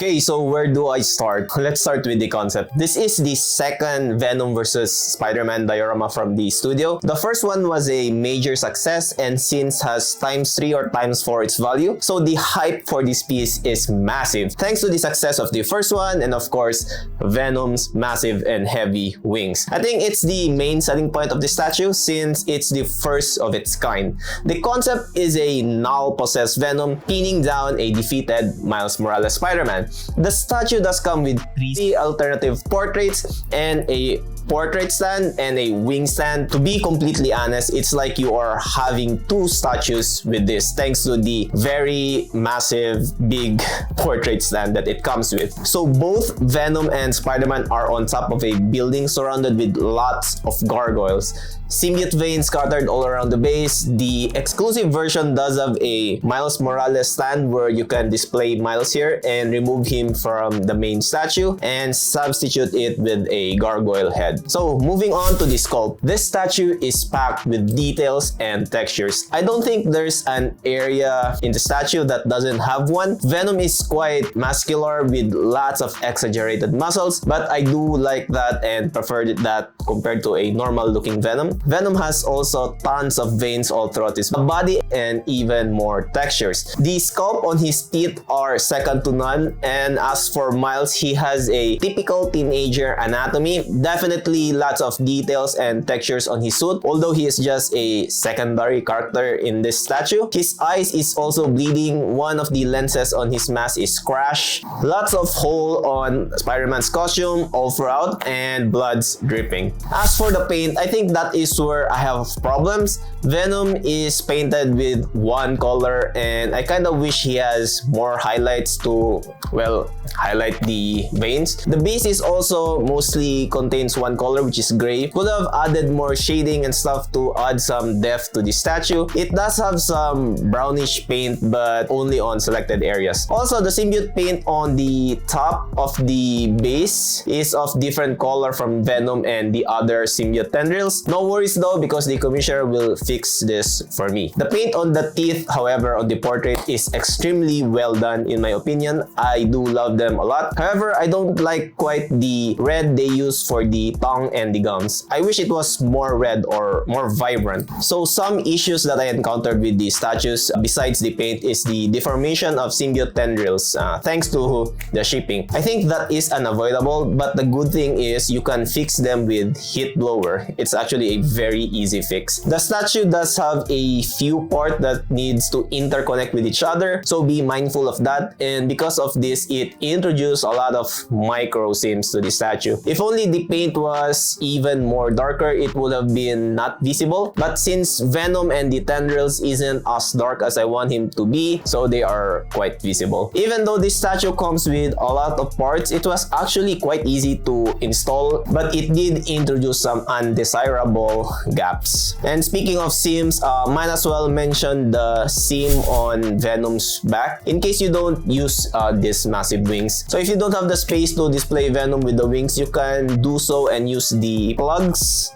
Okay, so where do I start? Let's start with the concept. This is the second Venom vs. Spider-Man diorama from the studio. The first one was a major success and since has ×3 or ×4 its value. So the hype for this piece is massive. Thanks to the success of the first one and of course, Venom's massive and heavy wings. I think it's the main selling point of the statue since it's the first of its kind. The concept is a null-possessed Venom pinning down a defeated Miles Morales Spider-Man. The statue does come with 3 alternative portraits and a portrait stand and a wing stand. To be completely honest, it's like you are having 2 statues with this thanks to the very massive big portrait stand that it comes with. So both Venom and Spider-Man are on top of a building surrounded with lots of gargoyles. Symbiote veins scattered all around the base. The exclusive version does have a Miles Morales stand where you can display Miles here and remove him from the main statue and substitute it with a gargoyle head. So moving on to the sculpt. This statue is packed with details and textures. I don't think there's an area in the statue that doesn't have one. Venom is quite muscular with lots of exaggerated muscles, but I do like that and prefer that compared to a normal looking Venom. Venom has also tons of veins all throughout his body and even more textures. The sculpt on his teeth are second to none, and as for Miles, he has a typical teenager anatomy. Definitely lots of details and textures on his suit, although he is just a secondary character in this statue. His eyes is also bleeding, one of the lenses on his mask is crashed, lots of hole on Spider-Man's costume all throughout, and blood's dripping. As for the paint, I think that is where I have problems. Venom is painted with one color and I kind of wish he has more highlights to, well, highlight the veins. The base is also mostly contains one color, which is gray. Could have added more shading and stuff to add some depth to the statue. It does have some brownish paint but only on selected areas. Also, the symbiote paint on the top of the base is of different color from Venom and the other symbiote tendrils. No worries though because the commissioner will fix this for me. The paint on the teeth, however, on the portrait is extremely well done in my opinion. I do love them a lot. However, I don't like quite the red they use for the tongue and the gums. I wish it was more red or more vibrant. So some issues that I encountered with the statues besides the paint is the deformation of symbiote tendrils thanks to the shipping. I think that is unavoidable, but the good thing is you can fix them with heat blower. It's actually a very easy fix. The statue does have a few parts that needs to interconnect with each other, so be mindful of that, and because of this it introduced a lot of micro seams to the statue. If only the paint was even more darker, it would have been not visible, but since Venom and the tendrils isn't as dark as I want him to be, so they are quite visible. Even though this statue comes with a lot of parts, it was actually quite easy to install, but it did introduce some undesirable gaps. And speaking of seams, might as well mention the seam on Venom's back in case you don't use these massive wings. So if you don't have the space to display Venom with the wings, you can do so and use the plugs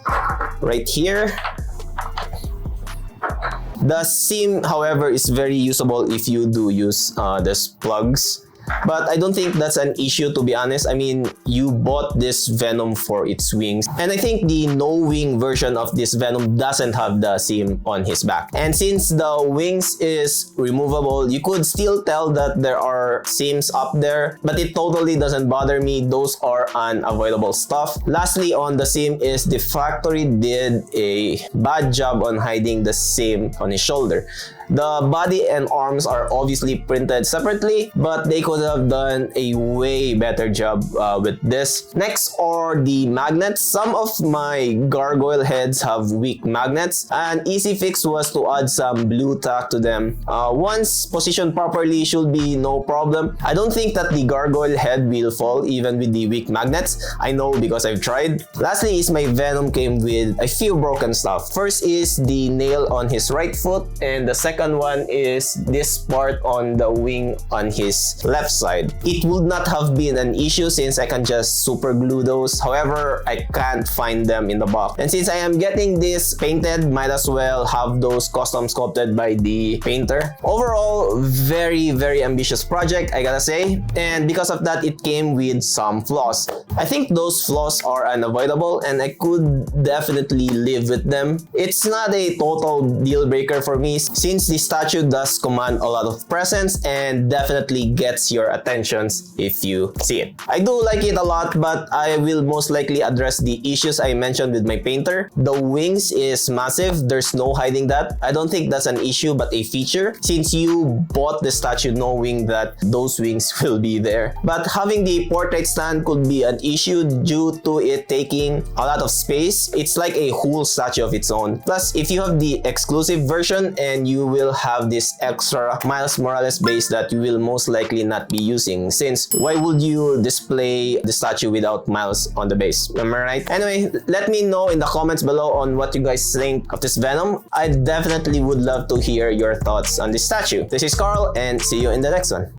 right here. The seam, however, is very usable if you do use these plugs. But I don't think that's an issue, to be honest. I mean, you bought this Venom for its wings. And I think the no-wing version of this Venom doesn't have the seam on his back. And since the wings is removable, you could still tell that there are seams up there. But it totally doesn't bother me. Those are unavoidable stuff. Lastly, on the seam is the factory did a bad job on hiding the seam on his shoulder. The body and arms are obviously printed separately, but they could have done a way better job with this. Next are the magnets. Some of my gargoyle heads have weak magnets. An easy fix was to add some blue tack to them. Once positioned properly, should be no problem. I don't think that the gargoyle head will fall even with the weak magnets. I know because I've tried. Lastly is my Venom came with a few broken stuff. First is the nail on his right foot, and the second second one is this part on the wing on his left side. It would not have been an issue since I can just super glue those. However, I can't find them in the box. And since I am getting this painted, might as well have those custom sculpted by the painter. Overall, very ambitious project, I gotta say. And because of that, it came with some flaws. I think those flaws are unavoidable and I could definitely live with them. It's not a total deal breaker for me since the statue does command a lot of presence and definitely gets your attentions if you see it. I do like it a lot, but I will most likely address the issues I mentioned with my painter. The wings is massive, there's no hiding that. I don't think that's an issue but a feature since you bought the statue knowing that those wings will be there. But having the portrait stand could be an issue due to it taking a lot of space. It's like a whole statue of its own. Plus, if you have the exclusive version and you will have this extra Miles Morales base that you will most likely not be using, since why would you display the statue without Miles on the base? Am I right? Anyway, let me know in the comments below on what you guys think of this Venom. I definitely would love to hear your thoughts on this statue. This is Carl and see you in the next one.